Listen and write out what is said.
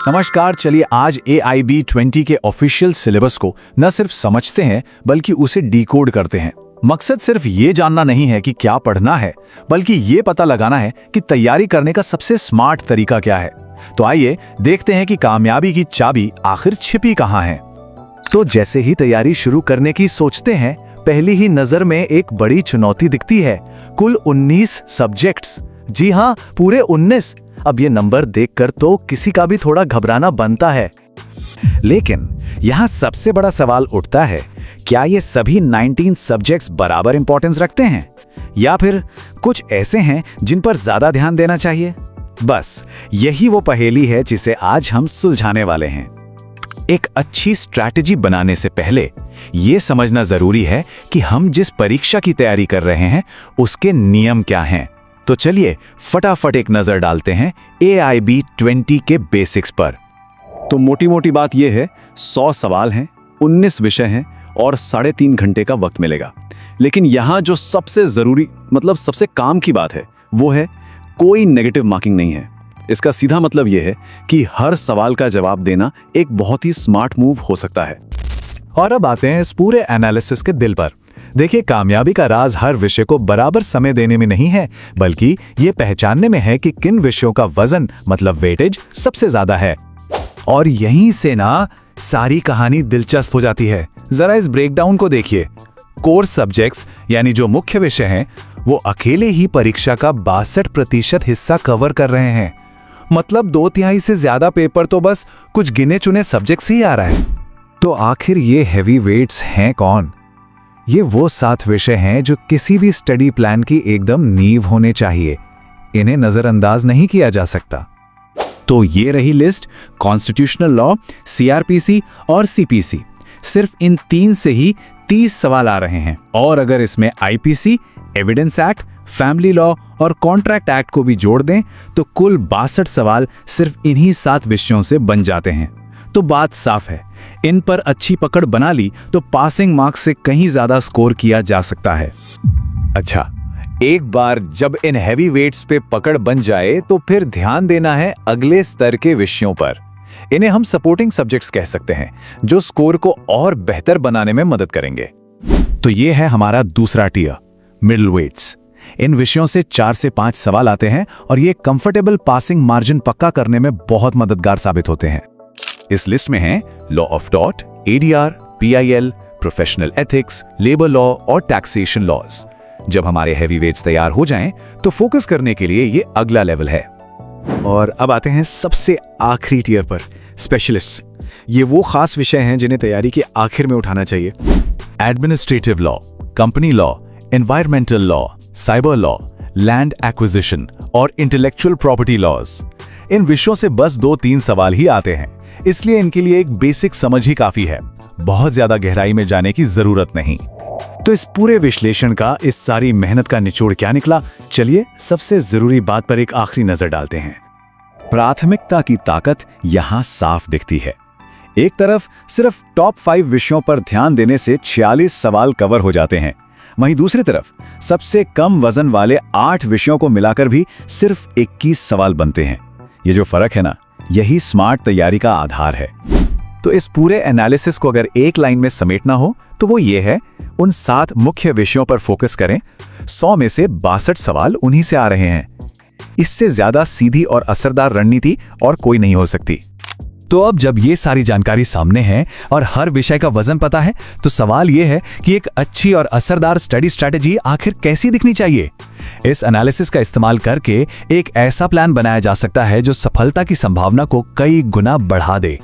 नमस्कार। चलिए आज AIB20 के ऑफिशियल सिलेबस को न सिर्फ समझते हैं बल्कि उसे डिकोड करते हैं। मकसद सिर्फ ये जानना नहीं है कि क्या पढ़ना है, बल्कि ये पता लगाना है कि तैयारी करने का सबसे स्मार्ट तरीका क्या है। तो आइए देखते हैं कि कामयाबी की चाबी आखिर छिपी कहाँ है। तो जैसे ही तैयारी शुरू करने की सोचते हैं, पहली ही नजर में एक बड़ी चुनौती दिखती है। कुल 19 सब्जेक्ट्स। जी हाँ, पूरे 19। अब ये नंबर देखकर तो किसी का भी थोड़ा घबराना बनता है। लेकिन यहाँ सबसे बड़ा सवाल उठता है, क्या ये सभी 19 सब्जेक्ट्स बराबर इंपॉर्टेंस रखते हैं या फिर कुछ ऐसे हैं जिन पर ज्यादा ध्यान देना चाहिए? बस यही वो पहेली है जिसे आज हम सुलझाने वाले हैं। एक अच्छी स्ट्रैटेजी बनाने से पहले ये समझना जरूरी है कि हम जिस परीक्षा की तैयारी कर रहे हैं उसके नियम क्या हैं। तो चलिए फटाफट एक नजर डालते हैं AIB20 के बेसिक्स पर। तो मोटी मोटी बात यह है, 100 सवाल हैं, 19 विषय हैं और 3.5 घंटे का वक्त मिलेगा। लेकिन यहाँ जो सबसे जरूरी सबसे काम की बात है वो है कोई नेगेटिव मार्किंग नहीं है। इसका सीधा मतलब यह है कि हर सवाल का जवाब देना एक बहुत ही स्मार्ट मूव हो सकता है। और अब आते हैं इस पूरे एनालिसिस के दिल पर। देखिए, कामयाबी का राज हर विषय को बराबर समय देने में नहीं है, बल्कि ये पहचानने में है कि किन विषयों का वजन वेटेज सबसे ज्यादा है। और यहीं से ना सारी कहानी दिलचस्प हो जाती है। जरा इस ब्रेकडाउन को देखिए। कोर सब्जेक्ट्स यानी जो मुख्य विषय हैं, वो अकेले ही परीक्षा का 62% हिस्सा कवर कर रहे हैं। 2/3 से ज्यादा पेपर तो बस कुछ गिने चुने सब्जेक्ट्स ही आ रहा है। तो आखिर ये हैवी वेट्स हैं कौन? ये वो 7 विषय हैं जो किसी भी स्टडी प्लान की एकदम नींव होने चाहिए। इन्हें नजरअंदाज नहीं किया जा सकता। तो ये रही लिस्ट। कॉन्स्टिट्यूशनल लॉ, CRPC और CPC। सिर्फ इन 3 से ही 30 सवाल आ रहे हैं। और अगर इसमें IPC, evidence act, family law और कॉन्ट्रैक्ट एक्ट को भी जोड़ दें तो कुल 62 सवाल सिर्फ इन्हीं 7 विषयों से बन जाते हैं। तो बात साफ है, इन पर अच्छी पकड़ बना ली तो पासिंग मार्क्स से कहीं ज्यादा स्कोर किया जा सकता है। अच्छा, एक बार जब इन हैवी वेट्स पे पकड़ बन जाए तो फिर ध्यान देना है अगले स्तर के विषयों पर। इन्हें हम सपोर्टिंग सब्जेक्ट्स कह सकते हैं, जो स्कोर को और बेहतर बनाने में मदद करेंगे। तो ये है हमारा दूसरा टियर, मिडिल वेट्स। इन विषयों से 4 से 5 सवाल आते हैं और ये कंफर्टेबल पासिंग मार्जिन पक्का करने में बहुत मददगार साबित होते हैं। इस लिस्ट में हैं law of tort, ADR, PIL, professional ethics, labour law और टैक्सेशन लॉज। जब हमारे हैवी वेट्स तैयार हो जाएं तो फोकस करने के लिए ये अगला लेवल है। और अब आते हैं सबसे आखिरी टियर पर, स्पेशलिस्ट। ये वो खास विषय हैं जिन्हें तैयारी के आखिर में उठाना चाहिए। Administrative law, company law, environmental law, cyber law, land acquisition और इंटेलेक्चुअल प्रॉपर्टी लॉज। इन विषयों से बस 2-3 सवाल ही आते हैं, इसलिए इनके लिए एक बेसिक समझ ही काफी है। बहुत ज्यादा गहराई में जाने की जरूरत नहीं। तो इस पूरे विश्लेषण का, इस सारी मेहनत का निचोड़ क्या निकला? चलिए सबसे जरूरी बात पर एक आखिरी नजर डालते हैं। प्राथमिकता की ताकत यहां साफ दिखती है। एक तरफ सिर्फ टॉप 5 विषयों पर ध्यान देने से 46 सवाल कवर हो जाते हैं। वहीं दूसरी तरफ सबसे कम वजन वाले 8 विषयों को मिलाकर भी सिर्फ 21 सवाल बनते हैं। ये जो फर्क है ना, यही स्मार्ट तैयारी का आधार है। तो इस पूरे एनालिसिस को अगर एक लाइन में समेटना हो तो वो ये है, उन 7 मुख्य विषयों पर फोकस करें। 100 में से 62 सवाल उन्हीं से आ रहे हैं। इससे ज्यादा सीधी और असरदार रणनीति और कोई नहीं हो सकती। तो अब जब ये सारी जानकारी सामने है और हर विषय का वजन पता है, तो सवाल ये है कि एक अच्छी और असरदार स्टडी स्ट्रैटेजी आखिर कैसी दिखनी चाहिए। इस एनालिसिस का इस्तेमाल करके एक ऐसा प्लान बनाया जा सकता है जो सफलता की संभावना को कई गुना बढ़ा दे।